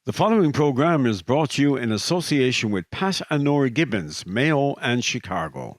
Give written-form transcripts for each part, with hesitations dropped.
The following program is brought to you in association with Pat and Nora Gibbons, Mayo and Chicago.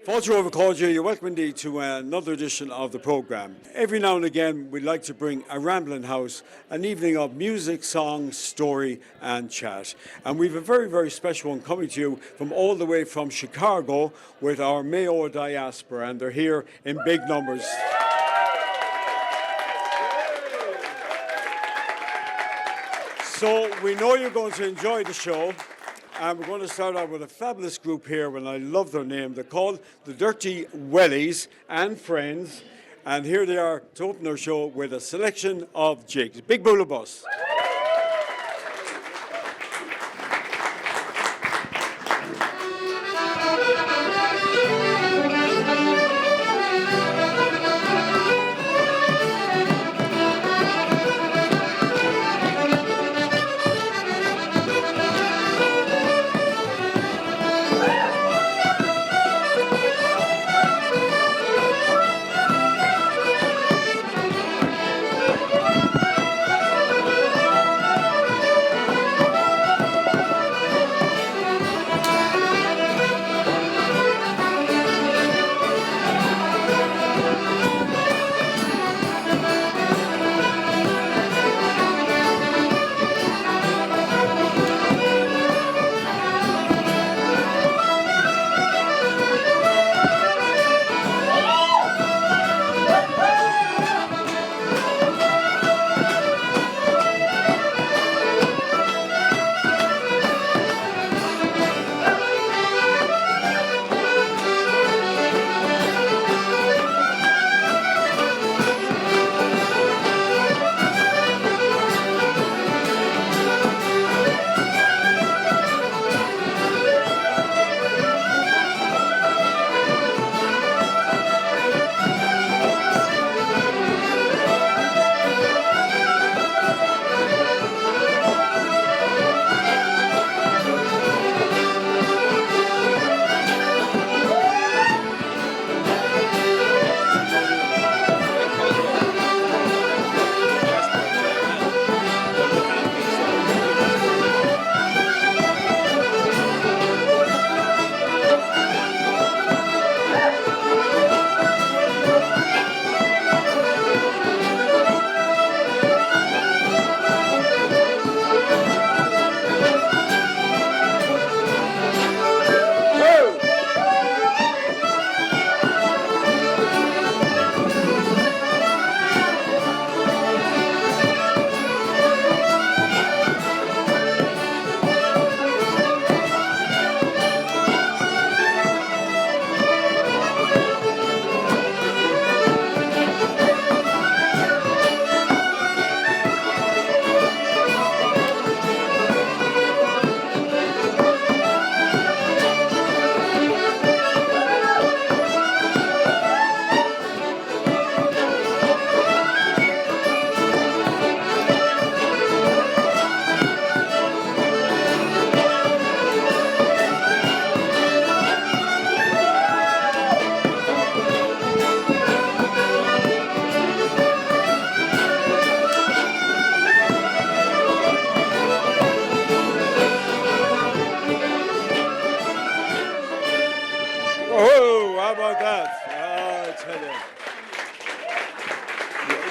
Fáilte over Cóide, you're welcome indeed to another edition of the programme. Every now and again we'd like to bring a rambling house, an evening of music, song, story and chat. And we've a very, very special one coming to you from all the way from Chicago with our Mayo Diaspora, and they're here in big numbers. So we know you're going to enjoy the show. And we're going to start out with a fabulous group here, and I love their name. They're called the Dirty Wellies and Friends. And here they are to open their show with a selection of jigs. Big Bula Bus.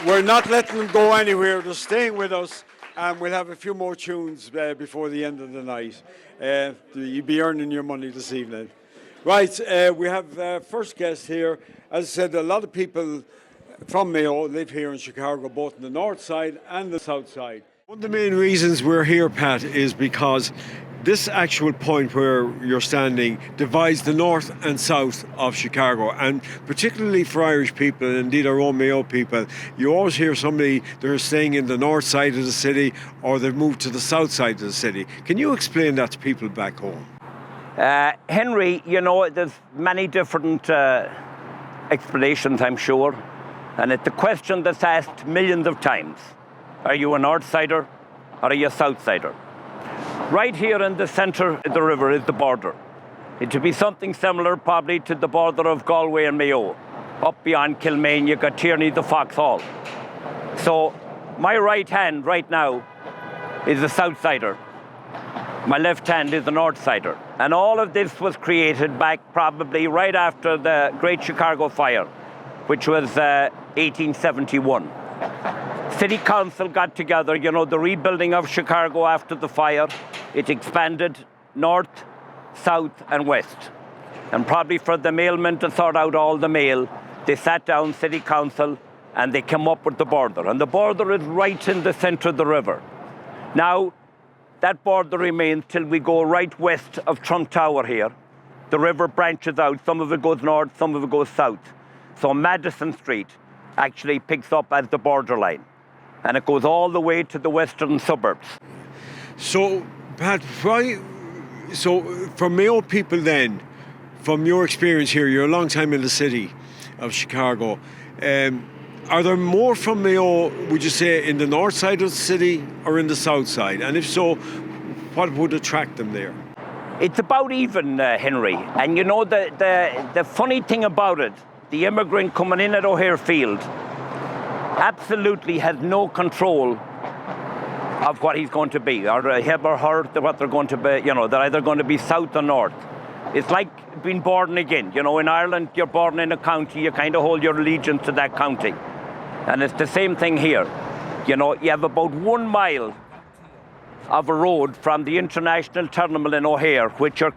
We're not letting them go anywhere. They're staying with us, and we'll have a few more tunes before the end of the night. You'll be earning your money this evening. Right, we have first guest here. As I said, a lot of people from Mayo live here in Chicago, both on the north side and the south side. One of the main reasons we're here, Pat, is because this actual point where you're standing divides the north and south of Chicago, and particularly for Irish people, and indeed our own Mayo people, you always hear somebody they're staying in the north side of the city or they've moved to the south side of the city. Can you explain that to people back home? Henry, there's many different explanations, I'm sure, and it's a question that's asked millions of times. Are you a north sider or are you a south sider? Right here in the centre of the river is the border. It would be something similar probably to the border of Galway and Mayo. Up beyond Kilmaine, you got Tierney, the Foxhall. So my right hand right now is the south sider. My left hand is the north sider. And all of this was created back probably right after the Great Chicago Fire, which was 1871. City Council got together, the rebuilding of Chicago after the fire. It expanded north, south and west. And probably for the mailmen to sort out all the mail, they sat down, City Council, and they came up with the border. And the border is right in the centre of the river. Now, that border remains till we go right west of Trump Tower here. The river branches out. Some of it goes north, some of it goes south. So Madison Street actually picks up as the borderline. And it goes all the way to the western suburbs. So, Pat, for Mayo people then, from your experience here, you're a long time in the city of Chicago, are there more from Mayo, would you say, in the north side of the city or in the south side? And if so, what would attract them there? It's about even, Henry. And the funny thing about it, the immigrant coming in at O'Hare Field absolutely has no control of what he's going to be, or him or her, what they're going to be, they're either going to be south or north. It's like being born again. In Ireland, you're born in a county, you kind of hold your allegiance to that county. And it's the same thing here. You have about 1 mile of a road from the international terminal in O'Hare, which are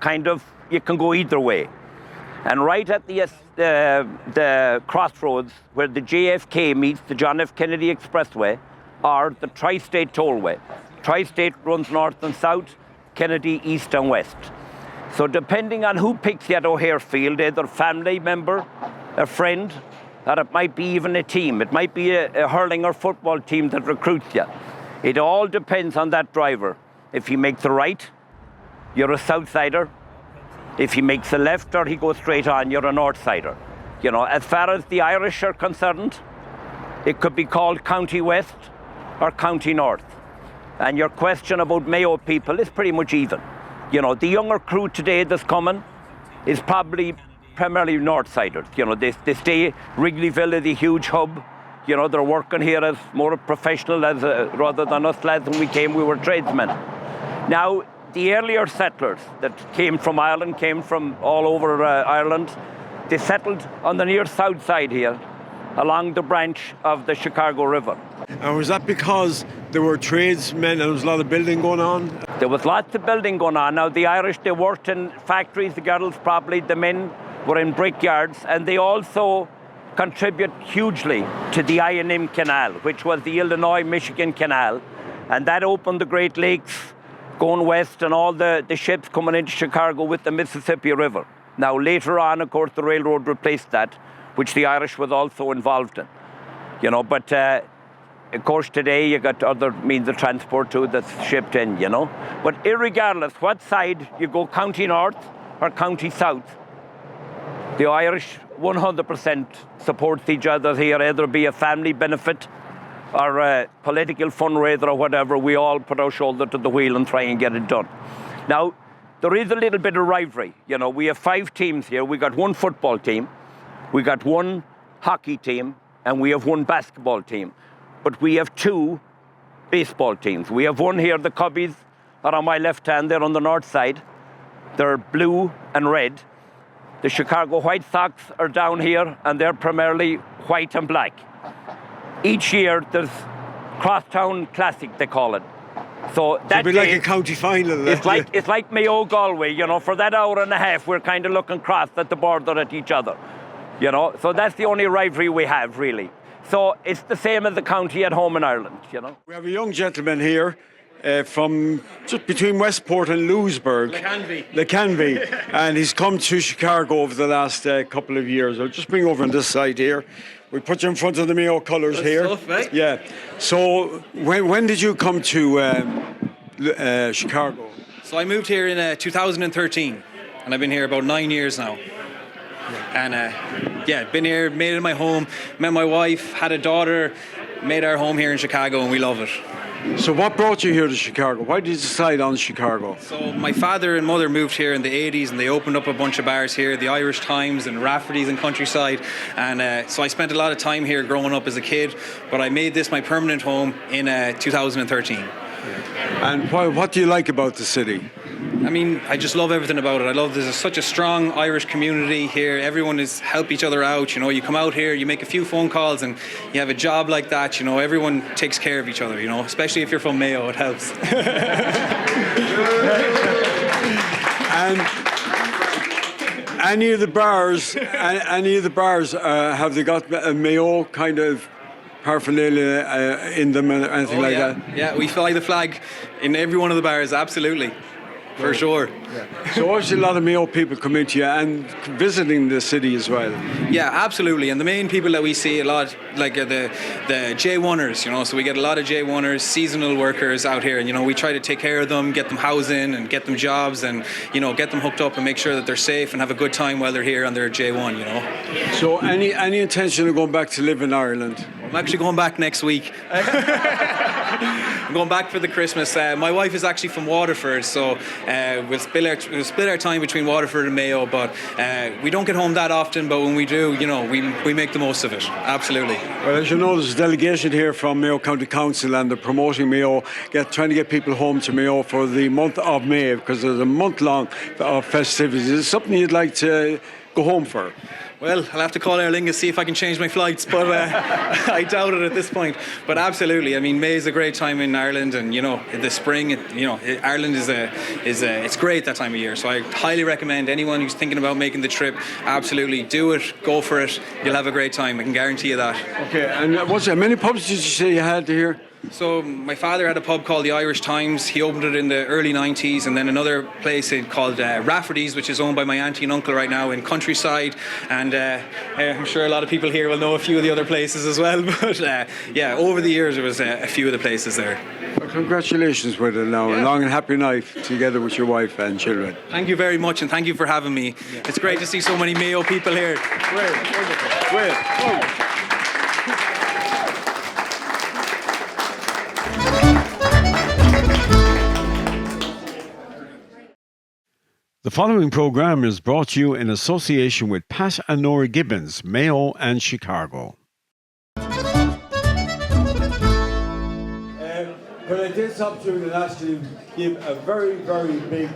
you can go either way. And right at the crossroads where the JFK meets the John F. Kennedy Expressway are the Tri-State Tollway. Tri-State runs north and south, Kennedy east and west. So depending on who picks you at O'Hare Field, either a family member, a friend, or it might be even a team. It might be a hurling or football team that recruits you. It all depends on that driver. If he makes a right, you're a south sider. If he makes a left or he goes straight on, you're a north sider. As far as the Irish are concerned, it could be called County West or County North. And your question about Mayo people is pretty much even. The younger crew today that's coming is probably primarily north-siders. They stay, Wrigleyville is a huge hub. They're working here as more professional rather than us lads. When we came, we were tradesmen. Now, the earlier settlers that came from Ireland, came from all over Ireland, they settled on the near south side here, along the branch of the Chicago River. And was that because there were tradesmen and there was a lot of building going on? There was lots of building going on. Now, the Irish, they worked in factories, the girls probably, the men were in brickyards, and they also contribute hugely to the I&M Canal, which was the Illinois-Michigan Canal, and that opened the Great Lakes going west and all the ships coming into Chicago with the Mississippi River. Now, later on, of course, the railroad replaced that, which the Irish was also involved in. But of course, today you got other means of transport too that's shipped in, But irregardless what side you go, County North or County South, the Irish 100% supports each other here, either be a family benefit or a political fundraiser or whatever. We all put our shoulder to the wheel and try and get it done. Now, there is a little bit of rivalry. We have 5 teams here. We got 1 football team, we got 1 hockey team, and we have 1 basketball team. But we have 2 baseball teams. We have one here, the Cubbies are on my left hand, they're on the north side. They're blue and red. The Chicago White Sox are down here, and they're primarily white and black. Each year there's Crosstown Classic, they call it. So that it'd be like a county final. It's like Mayo Galway, for that hour and a half we're kind of looking cross at the border at each other. So that's the only rivalry we have, really. So it's the same as the county at home in Ireland, We have a young gentleman here. from just between Westport and Lewisburg. Lecanvy. And he's come to Chicago over the last couple of years. I'll just bring over on this side here. We put you in front of the Mayo colours here. Stuff, right? Yeah. So when did you come to Chicago? So I moved here in 2013, and I've been here about 9 years now. And been here, made it my home, met my wife, had a daughter, made our home here in Chicago, and we love it. So what brought you here to Chicago? Why did you decide on Chicago? So my father and mother moved here in the 80s, and they opened up a bunch of bars here, the Irish Times and Rafferty's and Countryside. And so I spent a lot of time here growing up as a kid, but I made this my permanent home in 2013. And what do you like about the city? I mean, I just love everything about it. I love there's such a strong Irish community here. Everyone is help each other out. You know, you come out here, you make a few phone calls, and you have a job like that. You know, everyone takes care of each other. You know, especially if you're from Mayo, it helps. And any of the bars, have they got a Mayo kind of paraphernalia in them and anything like that? Yeah, we fly the flag in every one of the bars, absolutely. For sure. Yeah. So obviously a lot of Mayo people come into you and visiting the city as well. Yeah, absolutely. And the main people that we see a lot like are the J1ers, you know, so we get a lot of J1ers, seasonal workers out here, and you know, we try to take care of them, get them housing and get them jobs and, you know, get them hooked up and make sure that they're safe and have a good time while they're here on their J1, you know. So any intention of going back to live in Ireland? I'm actually going back next week. I'm going back for the Christmas. My wife is actually from Waterford, so we'll split our time between Waterford and Mayo, but we don't get home that often, but when we do, you know, we make the most of it. Absolutely. Well, as you know, there's a delegation here from Mayo County Council, and they're promoting Mayo, trying to get people home to Mayo for the month of May, because there's a month long of festivities. Is it something you'd like to go home for? Well, I'll have to call Aer Lingus, see if I can change my flights, but I doubt it at this point. But absolutely, I mean, May is a great time in Ireland, and you know, in the spring, Ireland is it's great that time of year. So I highly recommend anyone who's thinking about making the trip, absolutely do it, go for it. You'll have a great time. I can guarantee you that. Okay, and how many pubs did you say you had here? So my father had a pub called the Irish Times. He opened it in the early 90s, and then another place called Rafferty's, which is owned by my auntie and uncle right now in Countryside. And I'm sure a lot of people here will know a few of the other places as well. But over the years there was a few of the places there. Well, congratulations with it now. Yeah. A long and happy life together with your wife and children. Thank you very much, and thank you for having me. Yeah. It's great to see so many Mayo people here. Great, wonderful. Great. Oh. The following program is brought to you in association with Pat and Nora Gibbons, Mayo and Chicago. But I did stop you and actually give a very, very big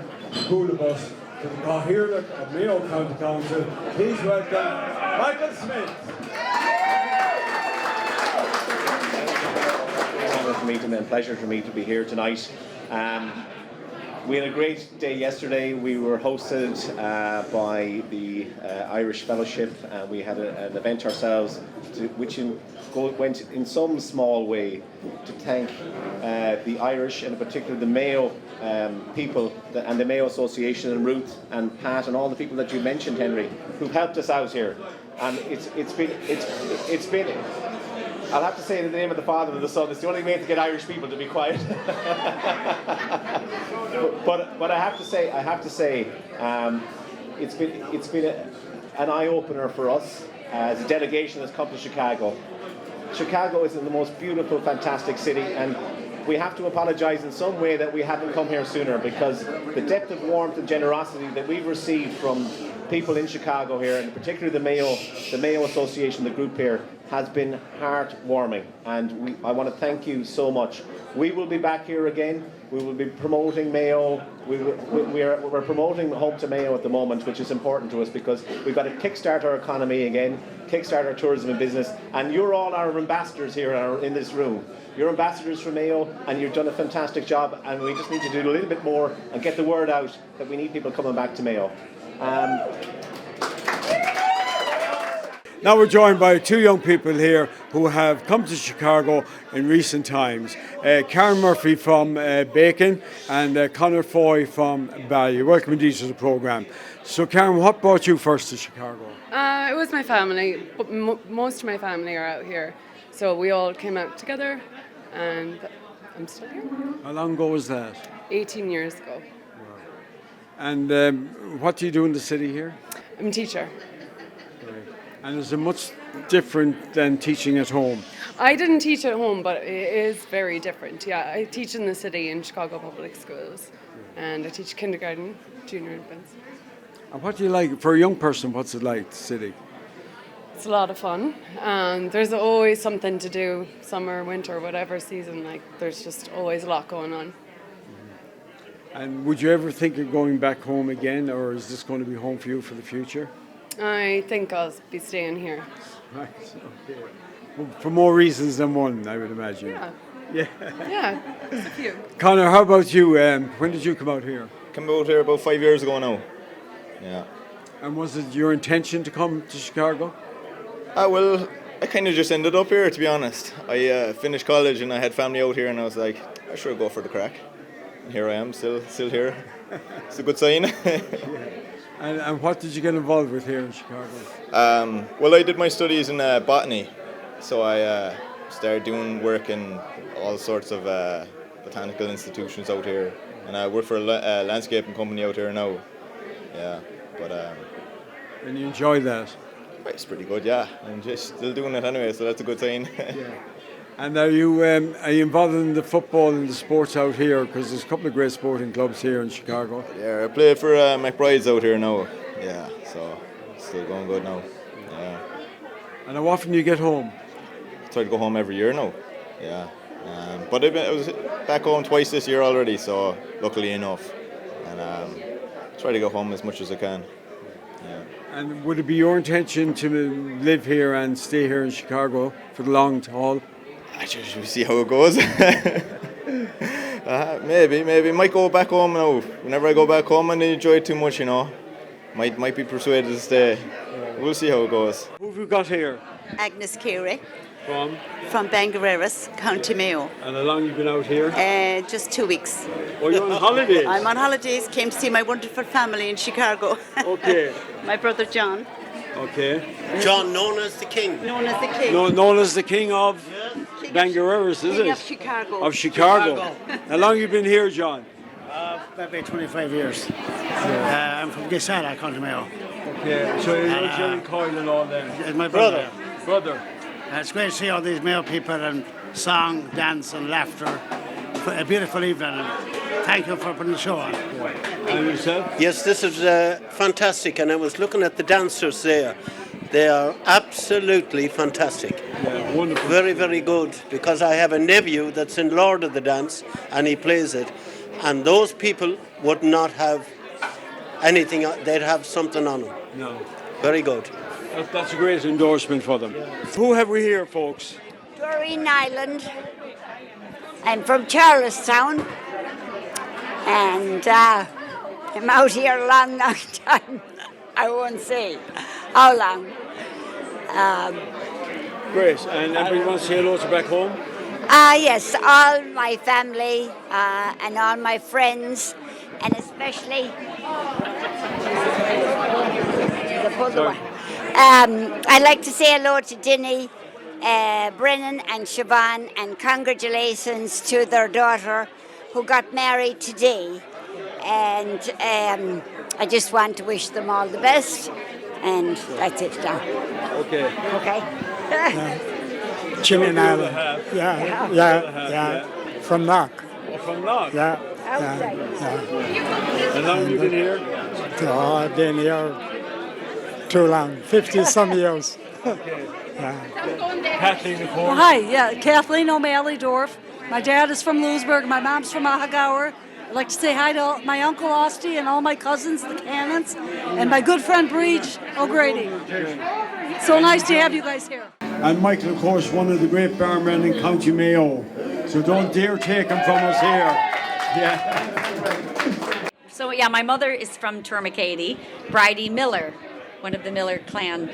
pool of us to the coherent of Mayo County Council. Please welcome Michael Smith. It's an honour for me and a pleasure for me to be here tonight. We had a great day yesterday. We were hosted by the Irish Fellowship, and we had an event ourselves which went in some small way to thank the Irish, and in particular the Mayo people and the Mayo Association, and Ruth and Pat and all the people that you mentioned, Henry, who've helped us out here. And it's been I'll have to say in the name of the Father and the Son. It's the only way to get Irish people to be quiet. but I have to say, it's been an eye opener for us as a delegation that's come to Chicago. Chicago is the most beautiful, fantastic city, and we have to apologise in some way that we haven't come here sooner, because the depth of warmth and generosity that we've received from people in Chicago here, and particularly the Mayo Association, the group here, has been heartwarming, and I want to thank you so much. We will be back here again. We will be promoting Mayo. We're promoting Home to Mayo at the moment, which is important to us because we've got to kickstart our economy again, kickstart our tourism and business, and you're all our ambassadors here in this room. You're ambassadors for Mayo, and you've done a fantastic job, and we just need to do a little bit more and get the word out that we need people coming back to Mayo. Now we're joined by two young people here who have come to Chicago in recent times. Karen Murphy from Bacon and Conor Foy from Bally. Welcome indeed to the programme. So Karen, what brought you first to Chicago? It was my family, but most of my family are out here. So we all came out together and I'm still here. How long ago was that? 18 years ago. And what do you do in the city here? I'm a teacher. And is it much different than teaching at home? I didn't teach at home, but it is very different. Yeah, I teach in the city in Chicago public schools, and I teach kindergarten, junior infants. And what do you like, for a young person, what's it like, the city? It's a lot of fun, and there's always something to do, summer, winter, whatever season, like there's just always a lot going on. And would you ever think of going back home again, or is this going to be home for you for the future? I think I'll be staying here. Right, okay. Well, for more reasons than one, I would imagine. Yeah. Yeah. Yeah, there's a few. Conor, how about you? When did you come out here? Come out here about 5 years ago now. Yeah. And was it your intention to come to Chicago? Well, I kind of just ended up here, to be honest. I finished college and I had family out here, and I was like, I should go for the crack. And here I am, still here. It's a good sign. And what did you get involved with here in Chicago? Well, I did my studies in botany, so I started doing work in all sorts of botanical institutions out here, and I work for a landscaping company out here now. Yeah, but And you enjoyed that? it's pretty good. Yeah, I'm just still doing it anyway, so that's a good sign. Yeah. And are you involved in the football and the sports out here? Because there's a couple of great sporting clubs here in Chicago. Yeah, I play for McBride's out here now. Yeah, so still going good now. Yeah. And how often do you get home? I try to go home every year now. Yeah. But I was back home twice this year already, so luckily enough. And try to go home as much as I can. Yeah. And would it be your intention to live here and stay here in Chicago for the long haul? I just will see how it goes. Maybe. Might go back home now. Whenever I go back home and enjoy it too much, you know. Might be persuaded to stay. We'll see how it goes. Who have you got here? Agnes Carey From Bangareras, County Mayo. And how long have you been out here? Just 2 weeks. Oh, you're on holidays? I'm on holidays, came to see my wonderful family in Chicago. Okay. My brother John. Okay. John, known as the King. Known as the King. Known as the King of Bangareras, is King it? of Chicago. Of Chicago. How long have you been here, John? About 25 years. I'm from Gisara, County Mayo. Okay. So you're Jerry Coyle and all them. It's my brother. Brother. It's great to see all these Mayo people and song, dance and laughter. A beautiful evening. And thank you for putting the show on. And yourself? Yes, this is fantastic, and I was looking at the dancers there. They are absolutely fantastic. Yeah, wonderful. Very, very good, because I have a nephew that's in Lord of the Dance, and he plays it. And those people would not have anything, they'd have something on them. No. Very good. That's a great endorsement for them. Who have we here, folks? Doreen Island. I'm from Charlestown, and I'm out here a long, long time. I won't say how long. Great. And anybody want to say hello to back home? Yes, all my family and all my friends, and especially the other one. I'd like to say hello to Dinny, Brennan and Siobhan, and congratulations to their daughter who got married today. And I just want to wish them all the best, and that's it now. Okay. Okay? Jimmy Island. Yeah. From Knock. Oh, from Knock? Yeah. Outside. How long have you been here? Oh, I've been here too long, 50 some years. Okay. Yeah. Kathleen Nicole. Hi, Kathleen O'Malley Dorf. My dad is from Lewisburg. My mom's from Ahagaur. I'd like to say hi to my Uncle Austie and all my cousins, the Cannons, and my good friend Breach O'Grady. So nice to have you guys here. And Michael, of course, one of the great barmen in County Mayo. So don't dare take him from us here. Yeah. So yeah, my mother is from Tourmakeady, Bridie Miller, one of the Miller clan.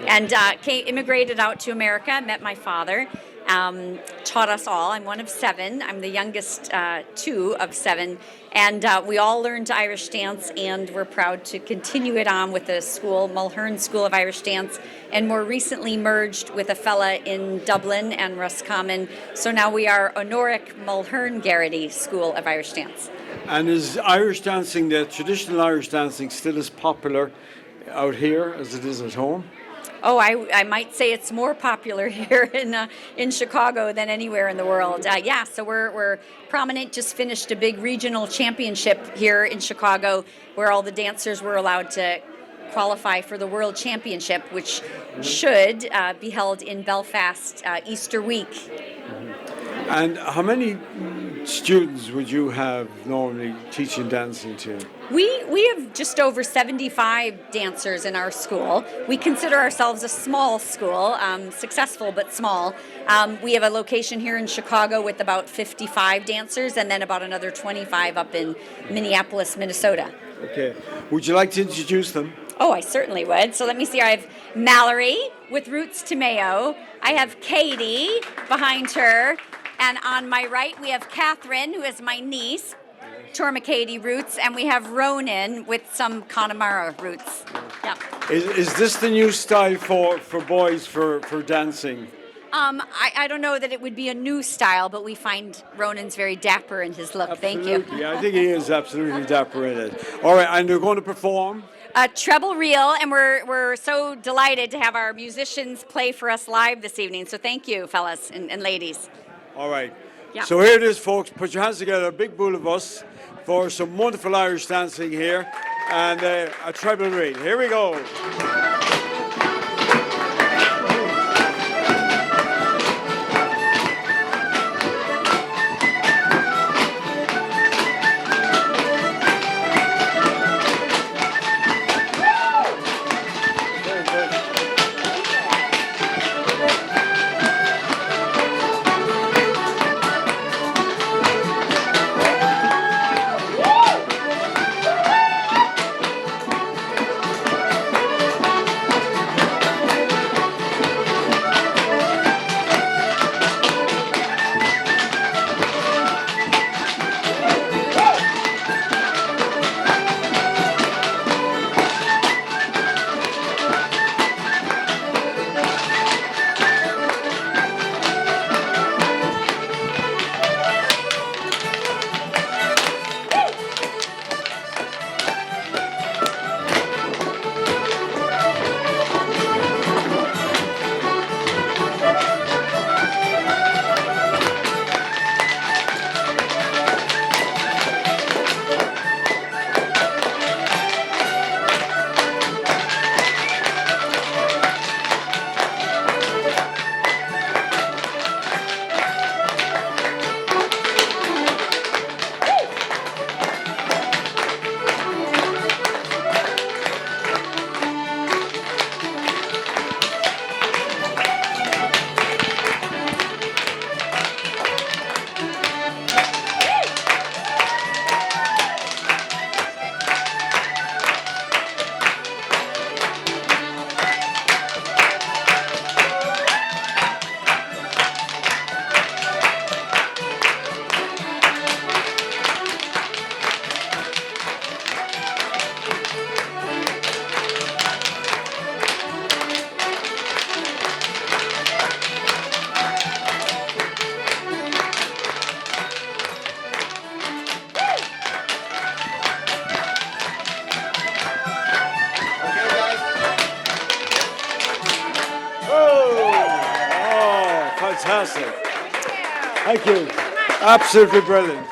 and immigrated out to America, met my father, taught us all. I'm one of 7. I'm the youngest 2 of 7. And we all learned Irish dance, and we're proud to continue it on with the school, Mulhern School of Irish Dance, and more recently merged with a fella in Dublin and Roscommon. So now we are Honoric Mulhern Garrity School of Irish Dance. And is Irish dancing, the traditional Irish dancing, still as popular out here as it is at home? Oh, I might say it's more popular here in Chicago than anywhere in the world. Yeah, so we're prominent. Just finished a big regional championship here in Chicago, where all the dancers were allowed to qualify for the World Championship, which should be held in Belfast Easter week. And how many students would you have normally teaching dancing to? We have just over 75 dancers in our school. We consider ourselves a small school, successful but small. We have a location here in Chicago with about 55 dancers, and then about another 25 up in Minneapolis, Minnesota. Okay. Would you like to introduce them? Oh, I certainly would. So let me see. I have Mallory with roots to Mayo. I have Katie behind her. And on my right, we have Catherine, who is my niece, Tormacady roots, and we have Ronan with some Connemara roots. Yeah. Is this the new style for boys for dancing? I don't know that it would be a new style, but we find Ronan's very dapper in his look. Absolutely. Thank you. Yeah, I think he is absolutely dapper in it. All right, and they're going to perform? Treble reel, and we're so delighted to have our musicians play for us live this evening. So thank you, fellas and ladies. All right. Yeah. So here it is, folks. Put your hands together, a big bowl of us, for some wonderful Irish dancing here, and a treble reel. Here we go. Fantastic. Thank you. Absolutely brilliant.